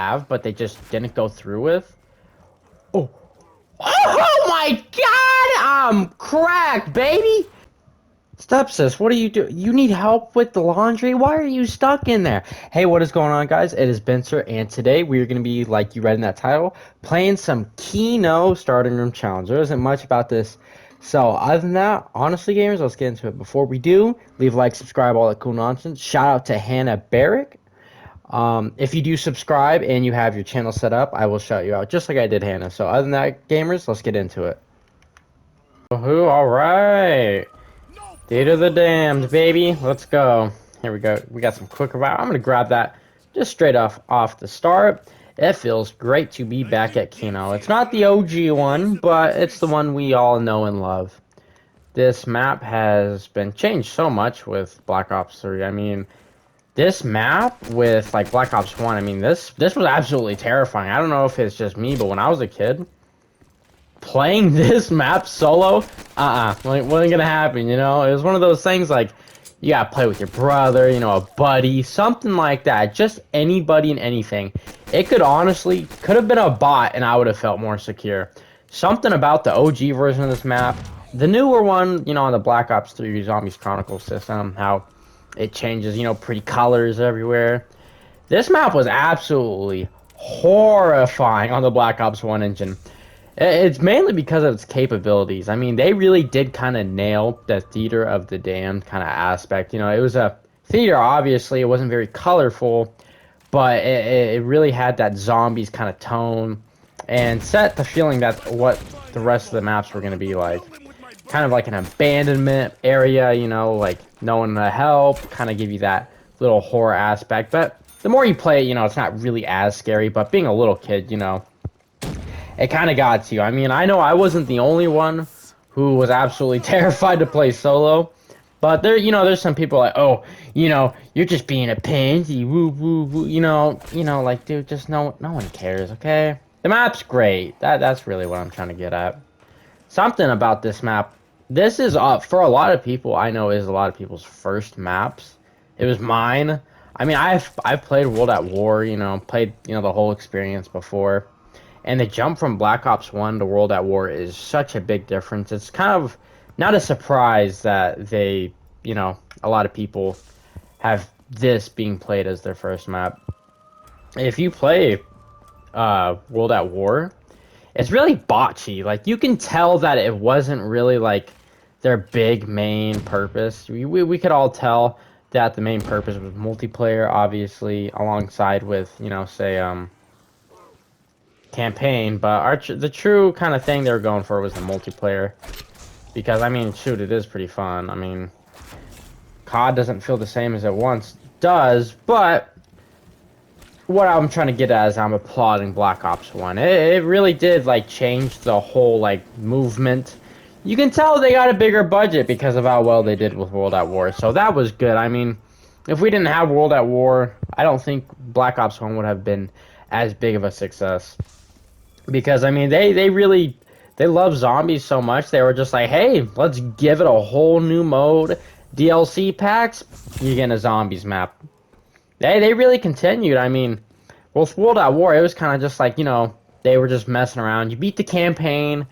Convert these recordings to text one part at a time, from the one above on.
have, but they just didn't go through with. Oh, oh my God! I'm cracked, baby. Stop, sis. What are you doing? You need help with the laundry? Why are you stuck in there? Hey, what is going on, guys? It is Benser, and today we are going to be, like you read in that title, playing some Kino Starting Room Challenge. There isn't much about this. So, other than that, honestly, gamers, let's get into it. Before we do, leave a like, subscribe, all that cool nonsense. Shout out to Hannah Barrick. If you do subscribe and you have your channel set up, I will shout you out, just like I did Hannah. So, other than that, gamers, let's get into it. Woohoo, alright. Date of the damned, baby. Let's go. Here we go. We got some quick revival. I'm going to grab that just straight off the start. It feels great to be back at Kino. It's not the OG one, but it's the one we all know and love. This map has been changed so much with Black Ops 3. I mean, this map with like Black Ops 1, I mean, this was absolutely terrifying. I don't know if it's just me, but when I was a kid, playing this map solo, wasn't gonna happen, you know? It was one of those things like, you gotta play with your brother, you know, a buddy, something like that. Just anybody and anything. It could honestly, could have been a bot and I would have felt more secure. Something about the OG version of this map, the newer one, you know, on the Black Ops 3 Zombies Chronicles system, how it changes, you know, pretty colors everywhere. This map was absolutely horrifying on the Black Ops 1 engine. It's mainly because of its capabilities. I mean, they really did kind of nail the theater of the damned kind of aspect. You know, it was a theater, obviously. It wasn't very colorful, but it really had that zombies kind of tone and set the feeling that what the rest of the maps were going to be like. Kind of like an abandonment area, you know, like no one to help, kind of give you that little horror aspect. But the more you play it, you know, it's not really as scary, but being a little kid, you know, it kind of got to you. I mean, I know I wasn't the only one who was absolutely terrified to play solo, but there, you know, there's some people like, oh, you know, you're just being a pansy, woo, woo, woo, you know, like, dude, just no one cares, okay? The map's great. That's really what I'm trying to get at. Something about this map. This is for a lot of people. I know is a lot of people's first maps. It was mine. I mean, I've played World at War. You know, played the whole experience before. And the jump from Black Ops 1 to World at War is such a big difference. It's kind of not a surprise that they, you know, a lot of people have this being played as their first map. If you play World at War, it's really botchy. Like, you can tell that it wasn't really, like, their big main purpose. We could all tell that the main purpose was multiplayer, obviously, alongside with, you know, say, campaign, but the true kind of thing they were going for was the multiplayer, because I mean, shoot, it is pretty fun. I mean, COD doesn't feel the same as it once does, but what I'm trying to get at is I'm applauding Black Ops 1. It really did like change the whole like movement. You can tell they got a bigger budget because of how well they did with World at War, so that was good. I mean, if we didn't have World at War, I don't think Black Ops 1 would have been as big of a success. Because, I mean, they love zombies so much, they were just like, hey, let's give it a whole new mode. DLC packs, you get a zombies map. They really continued. I mean, with World at War, it was kind of just like, you know, they were just messing around. You beat the campaign,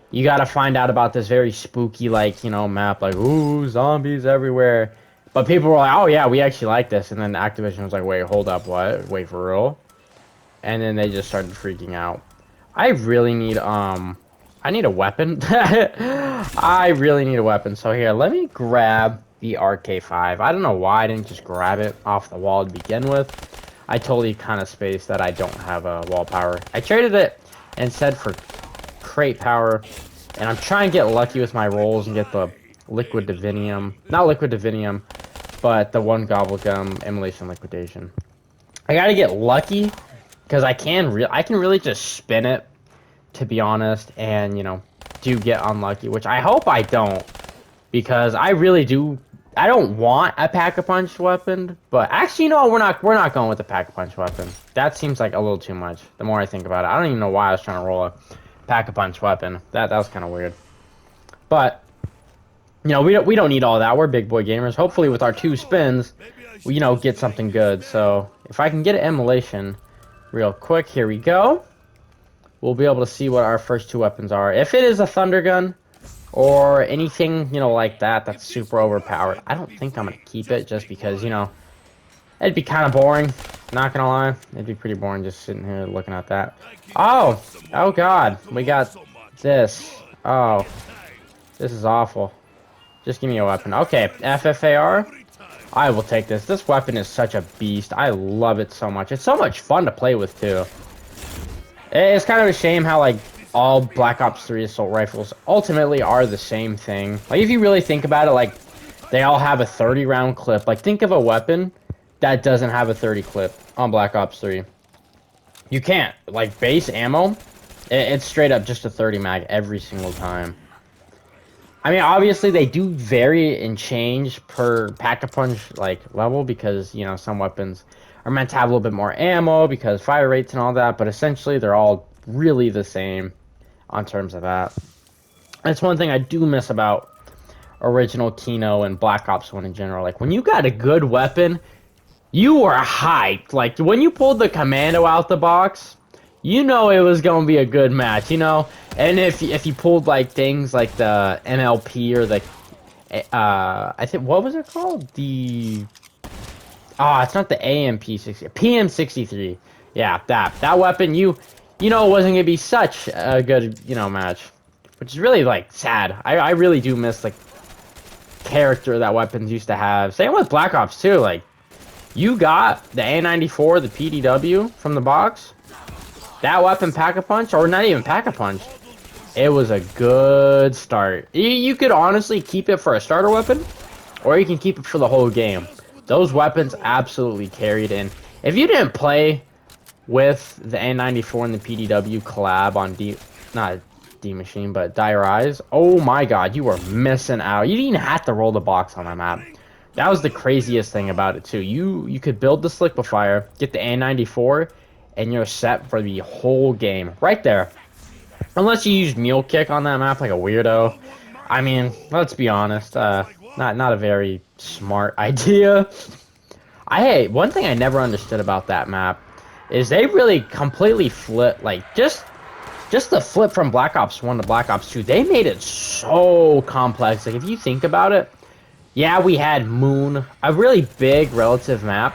you got to find out about this very spooky, like, you know, map, like, ooh, zombies everywhere. But people were like, oh, yeah, we actually like this. And then Activision was like, wait, hold up, what? Wait, for real? And then they just started freaking out. I really need, I need a weapon. I really need a weapon. So here, let me grab the RK5. I don't know why I didn't just grab it off the wall to begin with. I totally kind of spaced that I don't have a wall power. I traded it instead for crate power. And I'm trying to get lucky with my rolls and get the liquid divinium. Not liquid divinium, but the one gobblegum immolation liquidation. I gotta get lucky. Because I can really just spin it, to be honest, and, you know, do get unlucky, which I hope I don't, because I really do. I don't want a pack-a-punch weapon, but actually, no, we're not going with the pack-a-punch weapon. That seems like a little too much. The more I think about it, I don't even know why I was trying to roll a pack-a-punch weapon. That was kind of weird, but you know, we don't need all that. We're big boy gamers. Hopefully, with our 2 spins, we, you know, get something good. So if I can get an immolation. real quick. Here we go. We'll be able to see what our first two weapons are. If it is a thunder gun or anything, you know, like that, that's super overpowered, I don't think I'm going to keep it just because, you know, it'd be kind of boring. Not going to lie. It'd be pretty boring just sitting here looking at that. Oh! Oh, God. We got this. Oh. This is awful. Just give me a weapon. Okay, FFAR. I will take this. This weapon is such a beast. I love it so much. It's so much fun to play with, too. It's kind of a shame how, like, all Black Ops 3 assault rifles ultimately are the same thing. Like, if you really think about it, like, they all have a 30-round clip. Like, think of a weapon that doesn't have a 30 clip on Black Ops 3. You can't. Like, base ammo, it's straight up just a 30 mag every single time. I mean, obviously, they do vary and change per pack-a-punch, like, level because, you know, some weapons are meant to have a little bit more ammo because fire rates and all that, but essentially, they're all really the same on terms of that. That's one thing I do miss about original Kino and Black Ops 1 in general. Like, when you got a good weapon, you were hyped. Like, when you pulled the Commando out the box, you know it was going to be a good match, you know? And if you pulled, like, things like the MLP or the, I think, what was it called? The, it's not the AMP-60, PM-63. Yeah, that weapon, you know it wasn't going to be such a good, you know, match. Which is really, like, sad. I really do miss, like, character that weapons used to have. Same with Black Ops 2, like, you got the A94, the PDW from the box. That weapon, Pack-a-Punch, or not even Pack-a-Punch, it was a good start. You could honestly keep it for a starter weapon, or you can keep it for the whole game. Those weapons absolutely carried in. If you didn't play with the A94 and the PDW collab on not D-Machine, but Dire Eyes, oh my god, you were missing out. You didn't have to roll the box on that map. That was the craziest thing about it, too. You could build the Sliquifier, get the A94, and you're set for the whole game. Right there. Unless you use Mule Kick on that map like a weirdo. I mean, let's be honest. Not a very smart idea. One thing I never understood about that map is they really completely flipped, like, just the flip from Black Ops 1 to Black Ops 2. They made it so complex. Like, if you think about it, yeah, we had Moon, a really big relative map.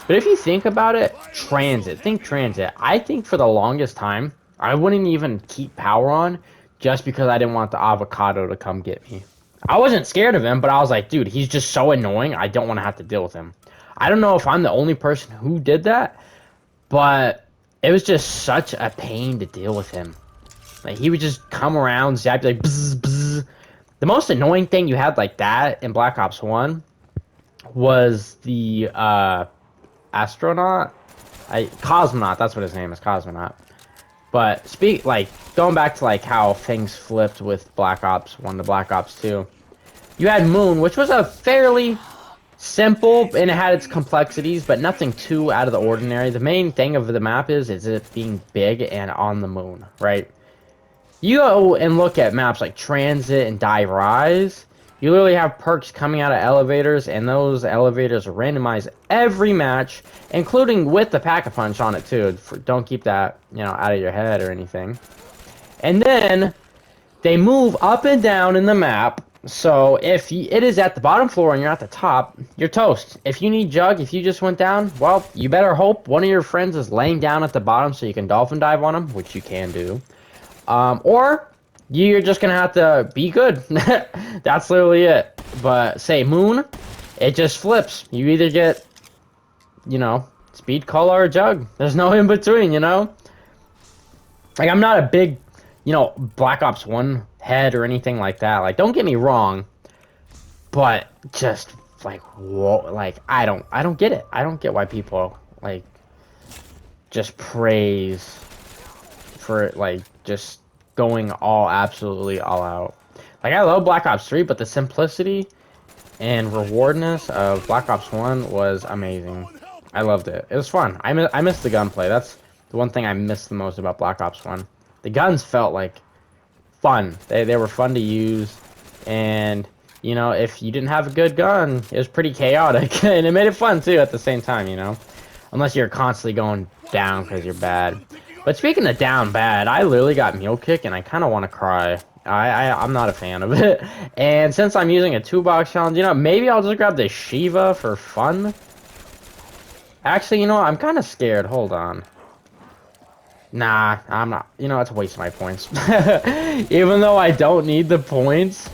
But if you think about it, think transit. I think for the longest time, I wouldn't even keep power on just because I didn't want the avocado to come get me. I wasn't scared of him, but I was like, dude, he's just so annoying. I don't want to have to deal with him. I don't know if I'm the only person who did that, but it was just such a pain to deal with him. Like, he would just come around, zap you like, bzz, bzz. The most annoying thing you had like that in Black Ops 1 was the, astronaut? Cosmonaut, that's what his name is, Cosmonaut. But going back to like how things flipped with Black Ops 1 to Black Ops 2. You had Moon, which was a fairly simple, and it had its complexities, but nothing too out of the ordinary. The main thing of the map is it being big and on the moon, right? You go and look at maps like Transit and Die Rise. You literally have perks coming out of elevators, and those elevators are randomized every match, including with the Pack-a-Punch on it too. Don't keep that, you know, out of your head or anything. And then they move up and down in the map. So if it is at the bottom floor and you're at the top, you're toast. If you need Jug, if you just went down, well, you better hope one of your friends is laying down at the bottom so you can dolphin dive on them, which you can do. Or you're just gonna have to be good. That's literally it. But say Moon, it just flips. You either get, you know, Speed, Cola, or Jug. There's no in between, you know? Like, I'm not a big, you know, Black Ops 1 head or anything like that. Like, don't get me wrong, but just like, whoa, like, I don't get it. I don't get why people like just praise for like just going absolutely all out. Like, I love Black Ops 3, but the simplicity and rewardness of Black Ops 1 was amazing. I loved it. It was fun. I missed the gunplay. That's the one thing I missed the most about Black Ops 1. The guns felt like fun. They were fun to use, and you know, if you didn't have a good gun, it was pretty chaotic, and it made it fun too at the same time, you know. Unless you're constantly going down because you're bad. But speaking of down bad, I literally got mule kick and I kind of want to cry. I'm not a fan of it. And since I'm using a 2-box challenge, you know, maybe I'll just grab the Shiva for fun. Actually, you know what? I'm kind of scared. Hold on. Nah, I'm not. You know, it's a waste of my points. Even though I don't need the points,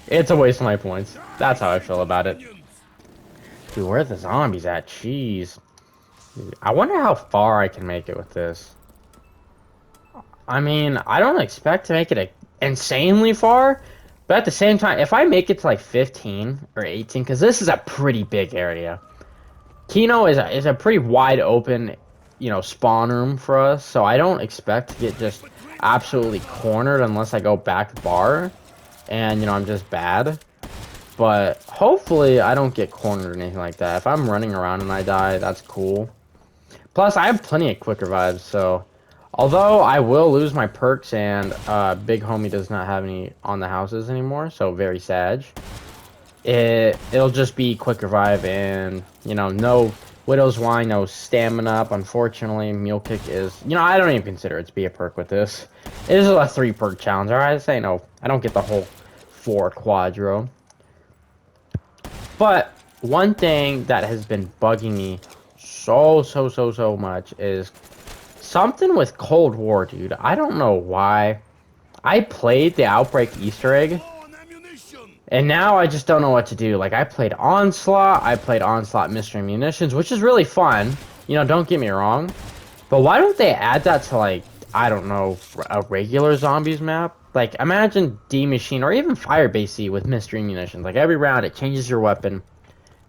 it's a waste of my points. That's how I feel about it. Dude, where are the zombies at? Jeez. I wonder how far I can make it with this. I mean, I don't expect to make it insanely far, but at the same time, if I make it to like 15 or 18, because this is a pretty big area. Kino is a pretty wide open, you know, spawn room for us, so I don't expect to get just absolutely cornered unless I go back bar, and, you know, I'm just bad. But hopefully I don't get cornered or anything like that. If I'm running around and I die, that's cool. Plus, I have plenty of quick revives, so... Although I will lose my perks and Big Homie does not have any on the houses anymore, so very sad. It'll just be quick revive and, you know, no Widow's Wine, no stamina up. Unfortunately, Mule Kick is, you know, I don't even consider it to be a perk with this. It is a 3-perk challenge, alright? I say no, I don't get the whole 4 quadro. But one thing that has been bugging me so much is something with Cold War, dude. I don't know why. I played the Outbreak Easter egg, and now I just don't know what to do. Like, I played Onslaught Mystery Munitions, which is really fun. You know, don't get me wrong. But why don't they add that to, like, I don't know, a regular zombies map? Like, imagine D-Machine or even Firebase C with Mystery Munitions. Like, every round it changes your weapon.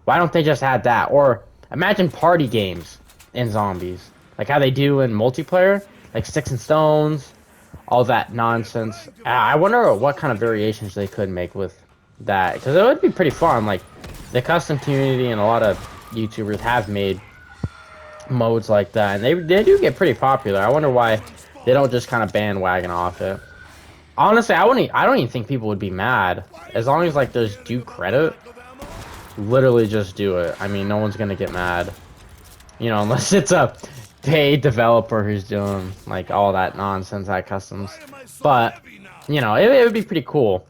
Why don't they just add that? Or imagine party games in zombies. Like how they do in multiplayer, like Sticks and Stones, all that nonsense. I wonder what kind of variations they could make with that, because it would be pretty fun. Like, the custom community and a lot of YouTubers have made modes like that, and they do get pretty popular. I wonder why they don't just kind of bandwagon off it. Honestly, I don't even think people would be mad, as long as, like, there's due credit. Literally just do it. I mean, no one's gonna get mad. You know, unless it's a paid developer who's doing, like, all that nonsense, that customs. But, you know, it would be pretty cool.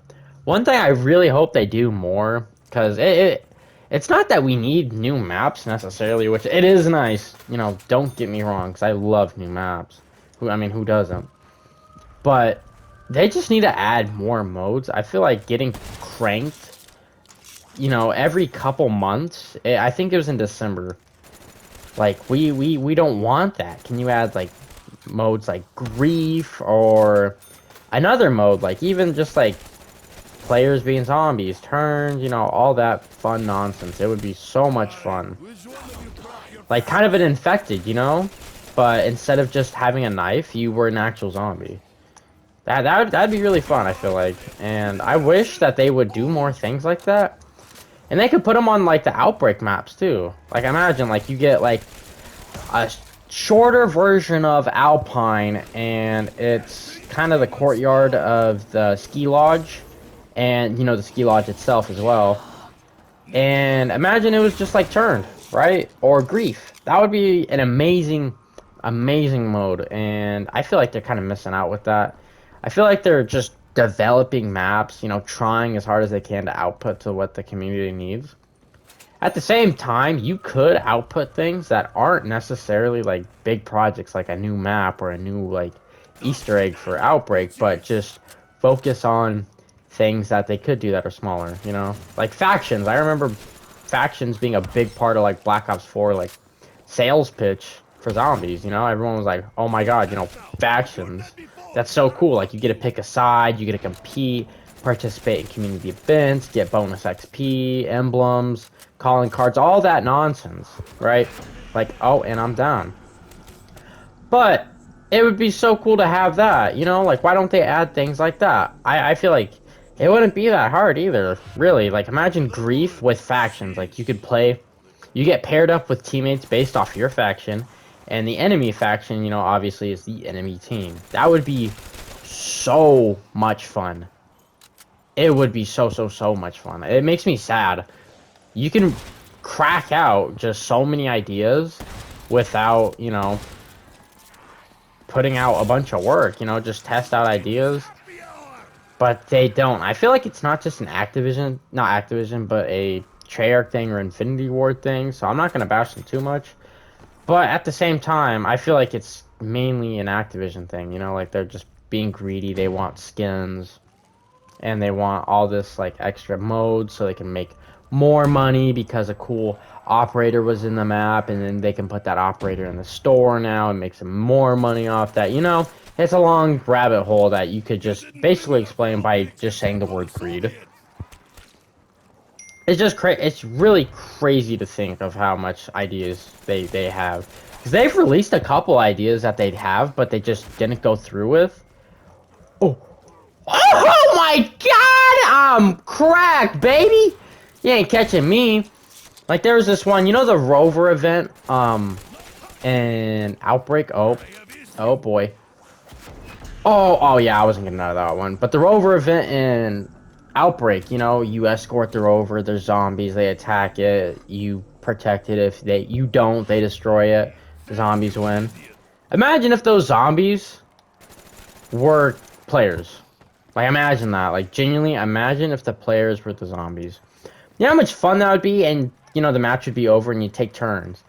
One thing I really hope they do more, because it's not that we need new maps necessarily, which it is nice. You know, don't get me wrong, because I love new maps. I mean, who doesn't? But they just need to add more modes. I feel like getting cranked, you know, every couple months. I think it was in December. Like, we don't want that. Can you add, like, modes like Grief or another mode, like, even just, like, players being zombies, turns, you know, all that fun nonsense. It would be so much fun. Like, kind of an infected, you know? But instead of just having a knife, you were an actual zombie. That'd be really fun, I feel like. And I wish that they would do more things like that. And they could put them on, like, the Outbreak maps, too. Like, imagine, like, you get, like, a shorter version of Alpine, and it's kind of the courtyard of the ski lodge, and, you know, the ski lodge itself as well. And imagine it was just, like, turned, right? Or Grief. That would be an amazing mode, and I feel like they're kind of missing out with that. I feel like they're just developing maps, you know, trying as hard as they can to output to what the community needs. At the same time, you could output things that aren't necessarily, like, big projects, like a new map or a new, like, Easter egg for Outbreak, but just focus on things that they could do that are smaller, you know? Like factions. I remember factions being a big part of, like, Black Ops 4, like, sales pitch for zombies, you know? Everyone was like, oh my god, you know, factions. That's so cool. Like, you get to pick a side, you get to compete, participate in community events, get bonus XP, emblems, calling cards, all that nonsense, right? Like, oh, and I'm down. But it would be so cool to have that, you know? Like, why don't they add things like that? I feel like it wouldn't be that hard either, really. Like, imagine Grief with factions. Like, you could play, you get paired up with teammates based off your faction, and the enemy faction, you know, obviously is the enemy team. That would be so much fun. It would be so much fun. It makes me sad. You can crack out just so many ideas without, you know, putting out a bunch of work, you know, just test out ideas. But they don't. I feel like it's not just an Activision, not Activision, but a Treyarch thing or Infinity Ward thing, so I'm not going to bash them too much. But at the same time, I feel like it's mainly an Activision thing, you know, like they're just being greedy, they want skins, and they want all this, like, extra modes so they can make more money because a cool operator was in the map, and then they can put that operator in the store now and make some more money off that, you know? It's a long rabbit hole that you could just basically explain by just saying the word greed. It's just it's really crazy to think of how much ideas they have. 'Cause they've released a couple ideas that they'd have, but they just didn't go through with. Oh. Oh my god! I'm cracked, baby! You ain't catching me. Like, there was this one, you know the Rover event, in Outbreak? Oh boy. Oh yeah, I wasn't getting out of that one. But the Rover event in Outbreak, you know, you escort the Rover, there's zombies, they attack it, you protect it. If you don't, they destroy it. The zombies win. Imagine if those zombies were players. Like, imagine that. Like, genuinely, imagine if the players were the zombies. You know how much fun that would be? And, you know, the match would be over and you take turns.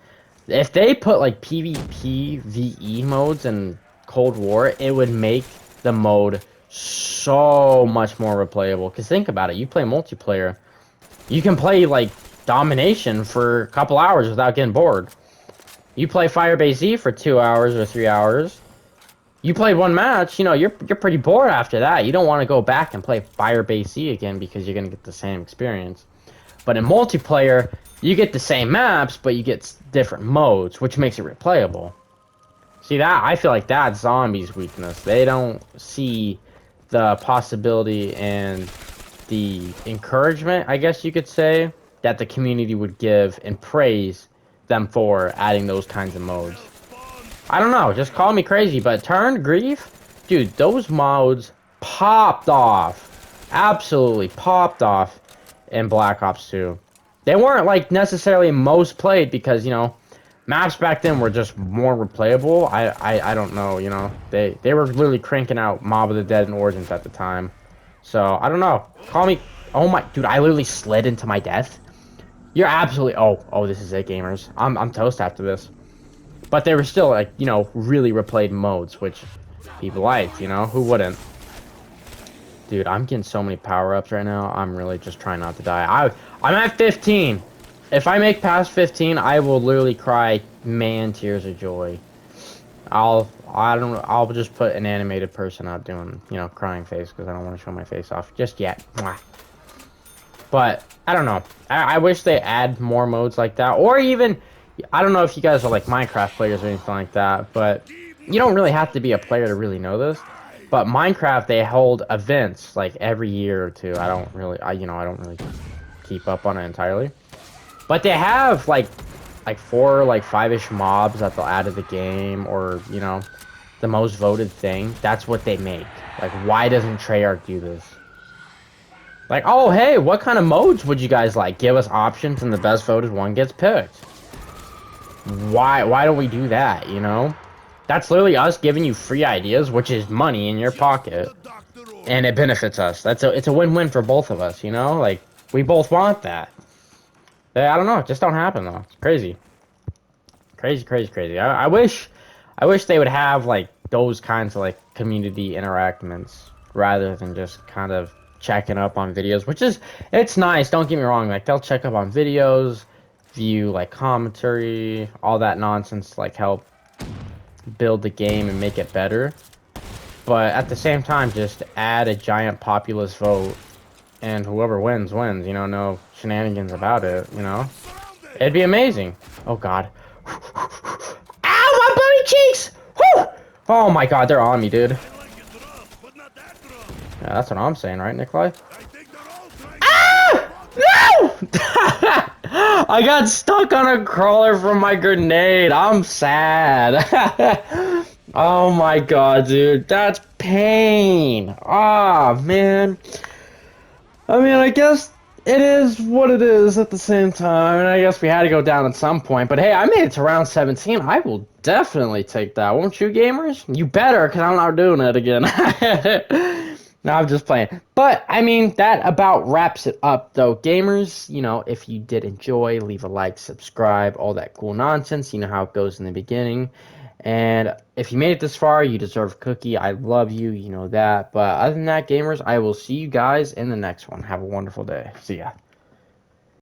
If they put, like, PvP, VE modes in Cold War, it would make the mode so much more replayable. Because think about it. You play multiplayer. You can play, like, Domination for a couple hours without getting bored. You play Firebase Z for 2 hours or 3 hours. You played one match, you know, you're pretty bored after that. You don't want to go back and play Firebase Z again because you're going to get the same experience. But in multiplayer, you get the same maps, but you get different modes, which makes it replayable. See, that I feel like that's zombies' weakness. They don't see the possibility and the encouragement, I guess you could say, that the community would give and praise them for adding those kinds of modes. I don't know, just call me crazy, but Turned Grief? Dude, those modes popped off. Absolutely popped off in Black Ops 2. They weren't, like, necessarily most played because, you know, maps back then were just more replayable. I don't know, you know. They were literally cranking out Mob of the Dead and Origins at the time. So, I don't know. Call me... Oh my... Dude, I literally slid into my death. You're absolutely... Oh, this is it, gamers. I'm toast after this. But they were still, like, you know, really replayed modes, which people liked, you know? Who wouldn't? Dude, I'm getting so many power-ups right now. I'm really just trying not to die. I'm at 15. If I make past 15, I will literally cry man tears of joy. I'll just put an animated person out doing, you know, crying face because I don't want to show my face off just yet. Mwah. But, I don't know. I wish they add more modes like that. Or even... I don't know if you guys are like Minecraft players or anything like that, but you don't really have to be a player to really know this. But Minecraft, they hold events like every year or two. I don't really keep up on it entirely. But they have like 4, like 5-ish mobs that they'll add to the game, or, you know, the most voted thing. That's what they make. Like, why doesn't Treyarch do this? Like, oh hey, what kind of modes would you guys like? Give us options and the best voted one gets picked. Why don't we do that, you know? That's literally us giving you free ideas, which is money in your pocket. And it benefits us. It's a win-win for both of us, you know? Like, we both want that. I don't know, it just don't happen though. It's crazy. Crazy. I wish they would have like those kinds of like community interactions rather than just kind of checking up on videos, which is, it's nice, don't get me wrong, like they'll check up on videos, view like commentary, all that nonsense, like help build the game and make it better. But at the same time, just add a giant populist vote and whoever wins, you know, no shenanigans about it, you know? It'd be amazing. Oh god. Ow, my bloody cheeks! Whew! Oh my god, they're on me, dude. Yeah, that's what I'm saying, right, Nikolai? Ah! No! I got stuck on a crawler from my grenade. I'm sad. Oh my god, dude. That's pain. Ah, man. I mean, I guess It is what it is at the same time, and I guess we had to go down at some point. But hey, I made it to round 17. I will definitely take that. Won't you, gamers? You better, because I'm not doing it again. No, I'm just playing. But, I mean, that about wraps it up, though. Gamers, you know, if you did enjoy, leave a like, subscribe, all that cool nonsense. You know how it goes in the beginning. And if you made it this far, you deserve a cookie. I love you, you know that. But other than that, gamers, I will see you guys in the next one. Have a wonderful day. See ya.